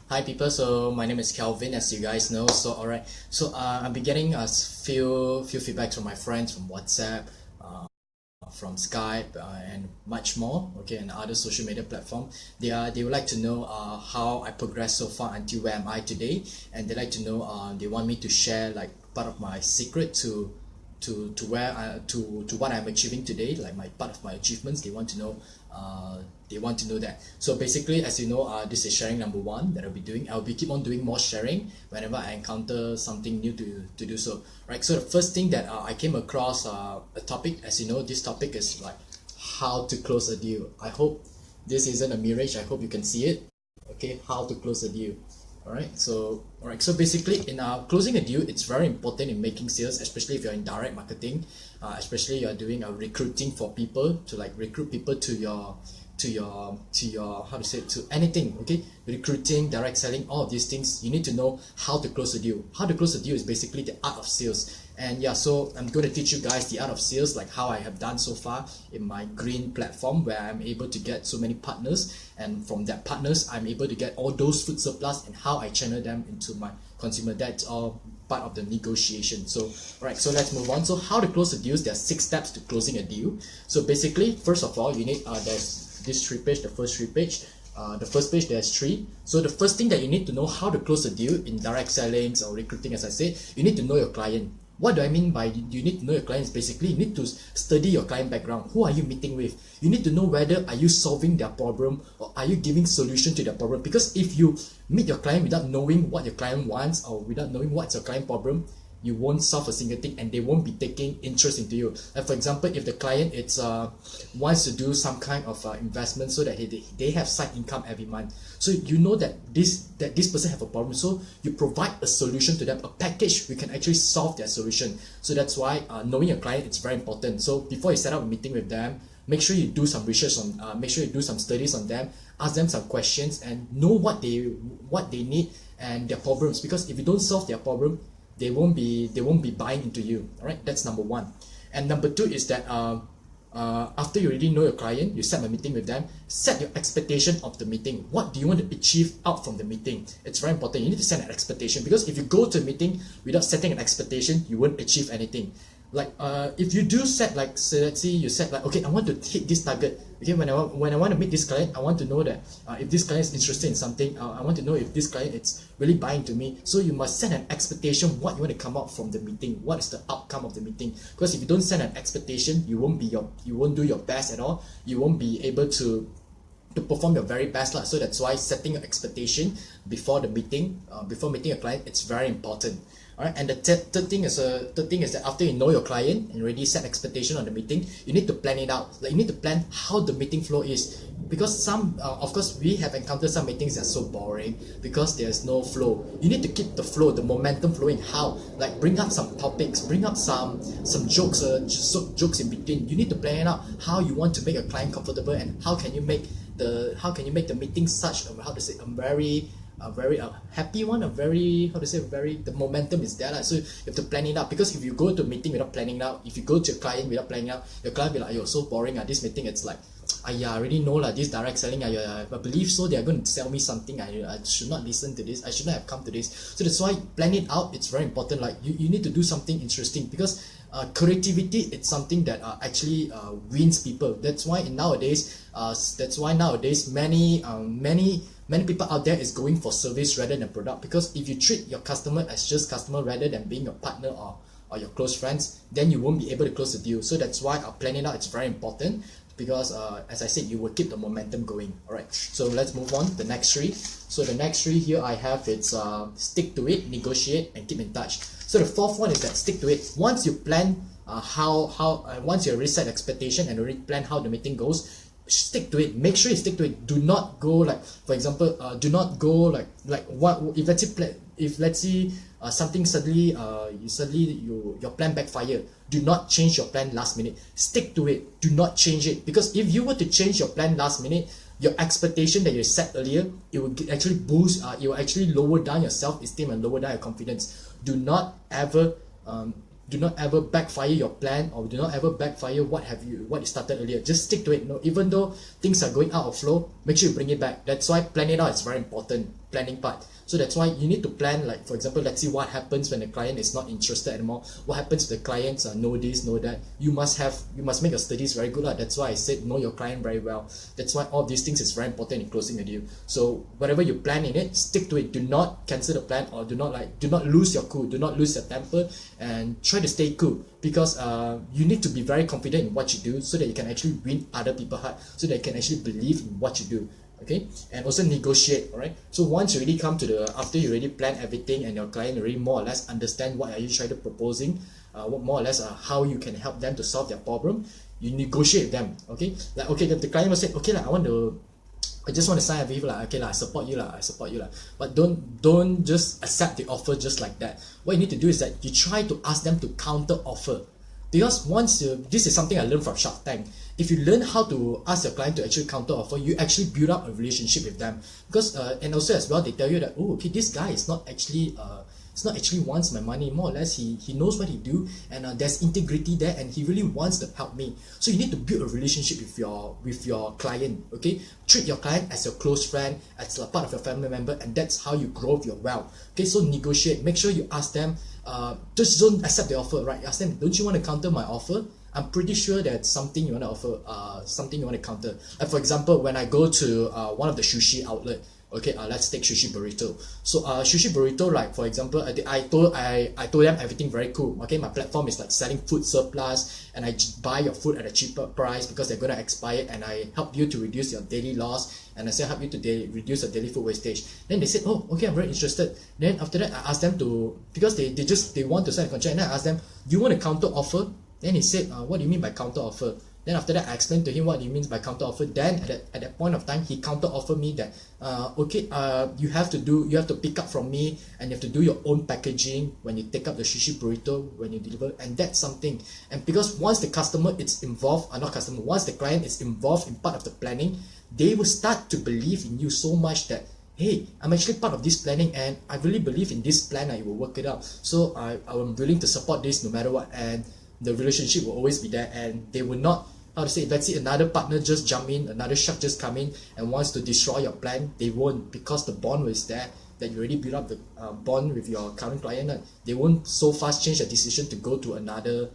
Hi people, so my name is Kelvin, as you guys know. So alright, so I've been getting a few feedbacks from my friends from WhatsApp, from Skype, and much more. Okay, and other social media platform. They would like to know how I progressed so far until where am I today, and they like to know they want me to share like part of my secret to where to what I'm achieving today, like my part of my achievements. They want to know that. So basically, as you know, this is sharing number one that I'll be doing. I'll be keep on doing more sharing whenever I encounter something new to do so. Right. So the first thing that I came across a topic. As you know, this topic is like how to close a deal. I hope this isn't a mirage. I hope you can see it. Okay, how to close a deal. All right, so basically in closing a deal, it's very important in making sales, especially if you're in direct marketing, especially you're doing a recruiting for people to like recruit people to your how to say it, to anything. Okay, recruiting, direct selling, all of these things, you need to know how to close a deal. How to close a deal is basically the art of sales. And yeah, so I'm going to teach you guys the art of sales, like how I have done so far in my green platform, where I'm able to get so many partners, and from that partners I'm able to get all those food surplus, and how I channel them into my consumer. That's all part of the negotiation. So right, so let's move on. So how to close a deal? There are 6 steps to closing a deal. So basically, first of all, you need there's this 3 page, the first 3 page. The first page, there's 3. So the first thing that you need to know how to close a deal in direct selling or recruiting, as I said, you need to know your client. What do I mean by you need to know your clients? Basically, you need to study your client background. Who are you meeting with? You need to know whether are you solving their problem or are you giving solution to their problem. Because if you meet your client without knowing what your client wants or without knowing what's your client problem, you won't solve a single thing, and they won't be taking interest into you. Like for example, if the client wants to do some kind of investment so that they have side income every month, so you know that this person have a problem, so you provide a solution to them, a package we can actually solve their solution. So that's why knowing your client, it's very important. So before you set up a meeting with them, make sure you do some research on make sure you do some studies on them, ask them some questions, and know what they need and their problems. Because if you don't solve their problem, they won't be buying into you. All right, that's number 1. And number 2 is that after you already know your client, you set a meeting with them, set your expectation of the meeting. What do you want to achieve out from the meeting? It's very important. You need to set an expectation, because if you go to a meeting without setting an expectation, you won't achieve anything. Like if you do set, like, so let's say you set like, okay, I want to hit this target. Okay, when I want to meet this client, I want to know that if this client is interested in something, I want to know if this client is really buying to me. So you must set an expectation what you want to come out from the meeting. What is the outcome of the meeting? Because if you don't set an expectation, you won't do your best at all. You won't be able to perform your very best lah. So that's why setting an expectation before the meeting, before meeting a client, it's very important. Alright, and the third thing is that after you know your client and already set expectation on the meeting, you need to plan it out. Like, you need to plan how the meeting flow is, because some of course we have encountered some meetings that are so boring because there's no flow. You need to keep the flow, the momentum flowing. How? Like, bring up some topics, bring up some jokes, jokes in between. You need to plan it out how you want to make a client comfortable, and how can you make the meeting such a very happy one, the momentum is there. So you have to plan it out, because if you go to a meeting without planning it out, if you go to a client without planning out, your client will be like, "You're so boring, this meeting." It's like, I already know this direct selling, I believe so they are going to sell me something, I should not listen to this, I should not have come to this. So that's why plan it out, it's very important. Like, you need to do something interesting, because creativity, it's something that actually wins people. That's why nowadays many people out there is going for service rather than product. Because if you treat your customer as just customer rather than being your partner or your close friends, then you won't be able to close the deal. So that's why planning out, it's very important, because as I said, you will keep the momentum going. All right, so let's move on. The next 3. So the next 3 here I have, it's stick to it, negotiate, and keep in touch. So the 4th one is that stick to it. Once you plan once you already set expectation and already plan how the meeting goes, stick to it. Make sure you stick to it. Do not go like, for example, do not go like what if let's say something suddenly your plan backfire. Do not change your plan last minute. Stick to it. Do not change it, because if you were to change your plan last minute, your expectation that you set earlier, it will actually boost, it will actually lower down your self-esteem and lower down your confidence. Do not ever backfire your plan, or do not ever backfire what you started earlier. Just stick to it. No, even though things are going out of flow, make sure you bring it back. That's why plan it out is very important, planning part. So that's why you need to plan, like for example, let's see what happens when the client is not interested anymore. What happens if the clients know this, know that. You must make your studies very good. That's why I said know your client very well. That's why all these things is very important in closing a deal. So whatever you plan in it, stick to it. Do not cancel the plan, or do not lose your cool, do not lose your temper, and try to stay cool, because you need to be very confident in what you do, so that you can actually win other people's heart, so that you can actually believe in what you do. Okay, and also negotiate. All right, so once you already come to after you already plan everything and your client already more or less understand what are you trying to proposing, what more or less how you can help them to solve their problem, you negotiate with them. Okay, like okay, the client will say, okay lah, I just want to sign up with you lah. Okay lah, I support you lah. But don't just accept the offer just like that. What you need to do is that you try to ask them to counter offer. Because this is something I learned from Shark Tank. If you learn how to ask your client to actually counter offer, you actually build up a relationship with them. Because and also as well, they tell you that, oh, okay, this guy is not actually wants my money. More or less, he knows what he do, and there's integrity there, and he really wants to help me. So you need to build a relationship with your client. Okay, treat your client as your close friend, as a part of your family member, and that's how you grow your wealth. Okay, so negotiate. Make sure you ask them. Just don't accept the offer, right? Ask them, don't you want to counter my offer? I'm pretty sure that's something you want to offer, something you want to counter. Like for example, when I go to one of the sushi outlet, okay, let's take Sushi Burrito. So Sushi Burrito, like for example, I told them everything very cool. Okay, my platform is like selling food surplus, and I buy your food at a cheaper price because they're gonna expire, and I help you to reduce your daily loss, and I say help you to reduce your daily food wastage. Then they said, oh, okay, I'm very interested. Then after that, I asked them to, because they want to sign a contract, and I asked them, do you want a counter offer? Then he said, what do you mean by counter offer? Then after that, I explained to him what he means by counter offer. Then at that point of time, he counter offered me that, okay, you have to pick up from me, and you have to do your own packaging when you take up the Sushi Burrito when you deliver, and that's something. And because once the customer is involved, once the client is involved in part of the planning, they will start to believe in you so much that, hey, I'm actually part of this planning, and I really believe in this plan, I will work it out. So I'm willing to support this no matter what, and the relationship will always be there, and they will not, how to say, let's say another partner just jump in, another shark just come in and wants to destroy your plan. They won't, because the bond was there, that you already built up the bond with your current client. They won't so fast change the decision to go to another,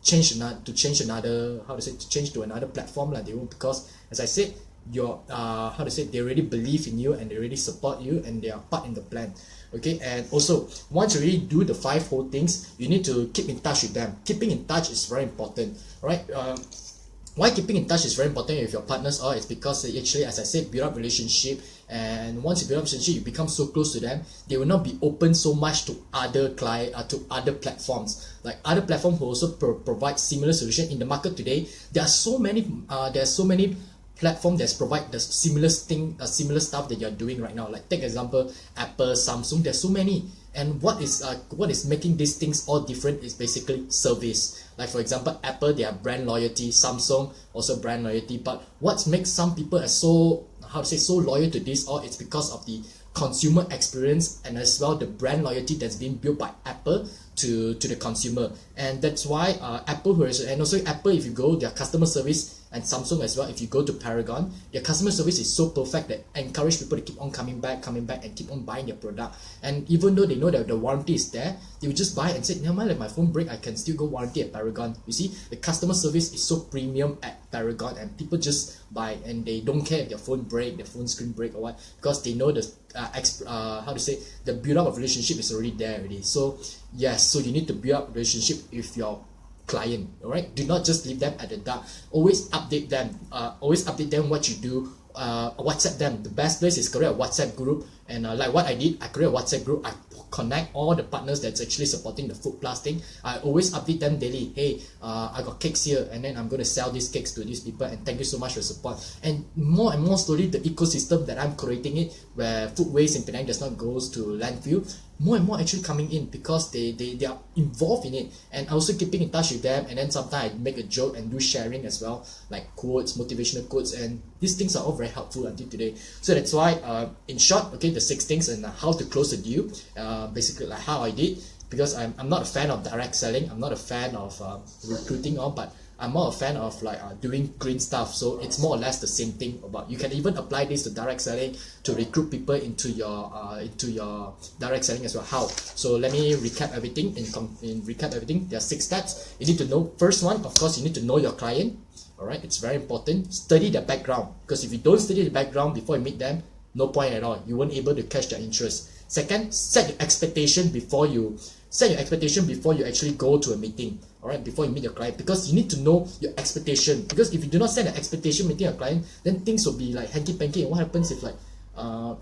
change to another platform. They won't, because as I said, they already believe in you, and they already support you, and they are part in the plan. Okay, and also once you really do the 5 whole things, you need to keep in touch with them. Keeping in touch is very important, right? Why keeping in touch is very important with your partners is because they actually, as I said, build up relationship, and once you build up relationship, you become so close to them, they will not be open so much to other to other platforms. Like other platforms who also provide similar solution in the market today. There are so many platform that's provide the similar stuff that you're doing right now. Like take example, Apple, Samsung. There's so many, and what is making these things all different is basically service. Like for example, Apple, they have brand loyalty. Samsung also brand loyalty. But what makes some people are so loyal to this, it's because of the consumer experience, and as well the brand loyalty that's been built by Apple to the consumer. And that's why Apple, and also Apple, if you go their customer service, and Samsung as well, if you go to Paragon, their customer service is so perfect that encourage people to keep on coming back and keep on buying their product. And even though they know that the warranty is there, they will just buy and say, never mind, let my phone break, I can still go warranty at Paragon. You see, the customer service is so premium at Paragon, and people just buy, and they don't care if their phone break, their phone screen break or what, because they know the the build up of relationship is already there already. So yes, so you need to build up relationship with your client. All right, do not just leave them at the dark. Always update them. What you do. WhatsApp them. The best place is create a WhatsApp group, and like what I did, I create a WhatsApp group. I connect all the partners that's actually supporting the food plus thing. I always update them daily. Hey, I got cakes here, and then I'm going to sell these cakes to these people, and thank you so much for support. And more slowly, the ecosystem that I'm creating it, where food waste in Penang does not goes to landfill, more and more actually coming in, because they are involved in it. And also keeping in touch with them, and then sometimes I make a joke and do sharing as well, like quotes, motivational quotes, and these things are all very helpful until today. So that's why in short, okay, the 6 things and how to close a deal, basically like how I did, because I'm not a fan of direct selling, I'm not a fan of recruiting but I'm more a fan of like doing green stuff. So it's more or less the same thing. About you can even apply this to direct selling to recruit people into your direct selling as well. How? So let me recap everything. In recap everything, there are 6 steps. You need to know. First one, of course, you need to know your client. All right, it's very important. Study their background, because if you don't study the background before you meet them, no point at all. You won't able to catch their interest. Second, set your expectation before you actually go to a meeting. All right, before you meet your client, because you need to know your expectation. Because if you do not set an expectation meeting your client, then things will be like hanky panky. And what happens if like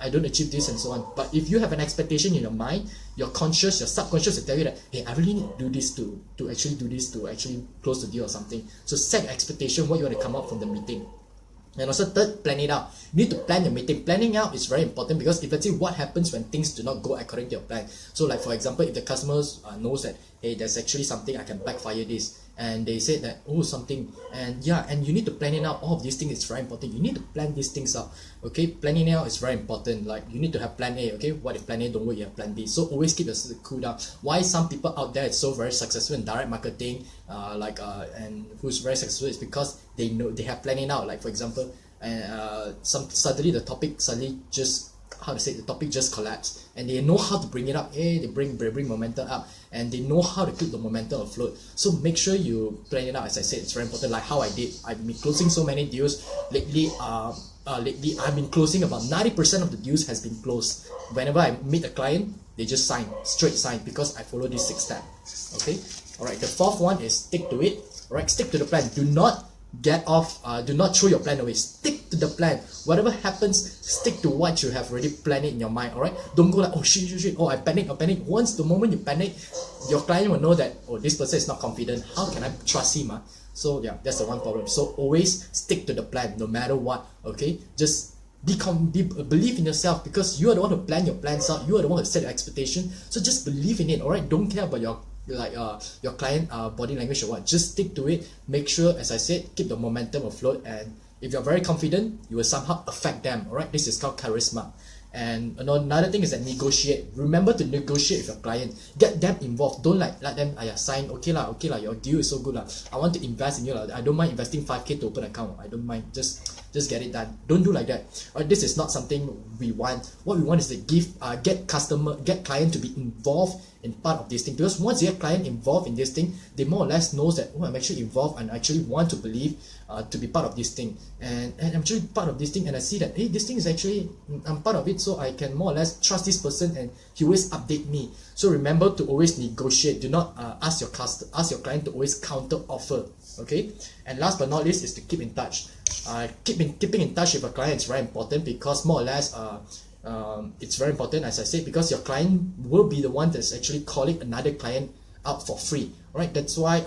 I don't achieve this and so on? But if you have an expectation in your mind, your conscious, your subconscious will tell you that, hey, I really need to do this to actually close the deal or something. So set your expectation, what you want to come out from the meeting. And also third, plan it out. You need to plan your meeting. Planning out is very important, because if let's say what happens when things do not go according to your plan. So like for example, if the customers knows that, hey, there's actually something I can backfire this, and they say that, oh, something, and yeah, and you need to plan it out. All of these things is very important. You need to plan these things out. Okay, planning out is very important. Like you need to have plan A. Okay, what if plan A don't work, you have plan B. So always keep your cool down. Why some people out there is so very successful in direct marketing, and who's very successful, is because they know, they have planning out. Like for example, suddenly the topic just, how to say, the topic just collapsed, and they know how to bring it up. They bring momentum up, and they know how to keep the momentum afloat. So make sure you plan it out. As I said, it's very important. Like how I did, I've been closing so many deals lately. Lately I've been closing about 90% of the deals has been closed. Whenever I meet a client, they just straight sign, because I follow these 6 steps. Okay, all right. The 4th one is stick to it. All right, stick to the plan. Do not get off, do not throw your plan away. Stick to the plan. Whatever happens, stick to what you have already planned in your mind. All right, don't go like, oh shit, oh I panic. Once the moment you panic, your client will know that, oh, this person is not confident, how can I trust him? So yeah, that's the one problem. So always stick to the plan no matter what. Okay, just believe in yourself, because you are the one who plan your plans out. You are the one who set your expectation. So just believe in it. All right, don't care about your client body language or what. Just stick to it. Make sure, as I said, keep the momentum afloat, and if you're very confident, you will somehow affect them. All right, this is called charisma. And another thing is that negotiate. Remember to negotiate with your client. Get them involved. Don't let them sign. Okay lah, your deal is so good lah, I want to invest in you lah. I don't mind investing 5k to open an account. I don't mind. Just get it done. Don't do like that. This is not something we want. What we want is to get client to be involved in part of this thing, because once you have client involved in this thing, they more or less knows that, oh, I'm actually involved and I actually want to believe to be part of this thing, and I'm actually part of this thing, and I see that, hey, this thing is actually, I'm part of it, so I can more or less trust this person, and he always update me. So remember to always negotiate. Do not ask your client to always counter offer. Okay, and last but not least is to keep in touch. Keeping in touch with a client is very important, because more or less it's very important, as I said, because your client will be the one that's actually calling another client out for free. All right, that's why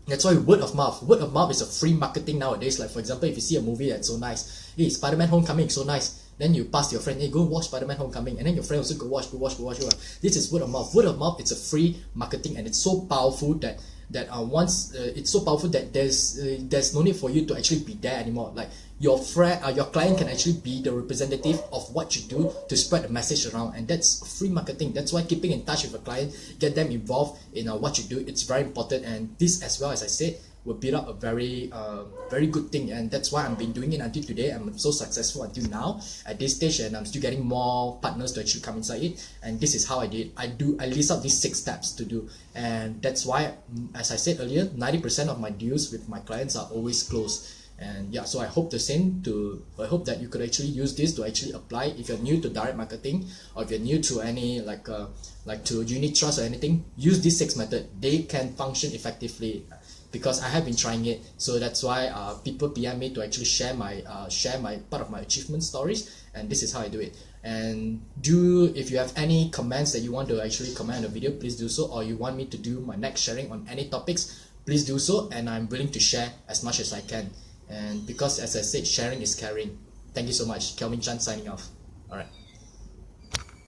word of mouth. Word of mouth is a free marketing nowadays. Like for example, if you see a movie that's so nice, hey, Spider-Man Homecoming so nice, then you pass to your friend, hey, go watch Spider-Man Homecoming, and then your friend also go watch. This is word of mouth. Word of mouth, it's a free marketing, and it's so powerful that it's so powerful that there's no need for you to actually be there anymore. Like your client can actually be the representative of what you do to spread the message around, and that's free marketing. That's why keeping in touch with a client, get them involved in what you do, it's very important. And this, as well as I said, will build up a very good thing, and that's why I've been doing it until today. I'm so successful until now at this stage, and I'm still getting more partners to actually come inside it. And this is how I did. I list out these 6 steps to do, and that's why, as I said earlier, 90% of my deals with my clients are always closed. And yeah, so I hope I hope that you could actually use this to actually apply if you're new to direct marketing, or if you're new to any like to unit trust or anything. Use these 6 methods. They can function effectively, because I have been trying it. So that's why people PM me to actually share my part of my achievement stories, and this is how I do it. And if you have any comments that you want to actually comment on the video, please do so, or you want me to do my next sharing on any topics, please do so, and I'm willing to share as much as I can. And because, as I said, sharing is caring. Thank you so much. Kelvin Chan signing off. All right.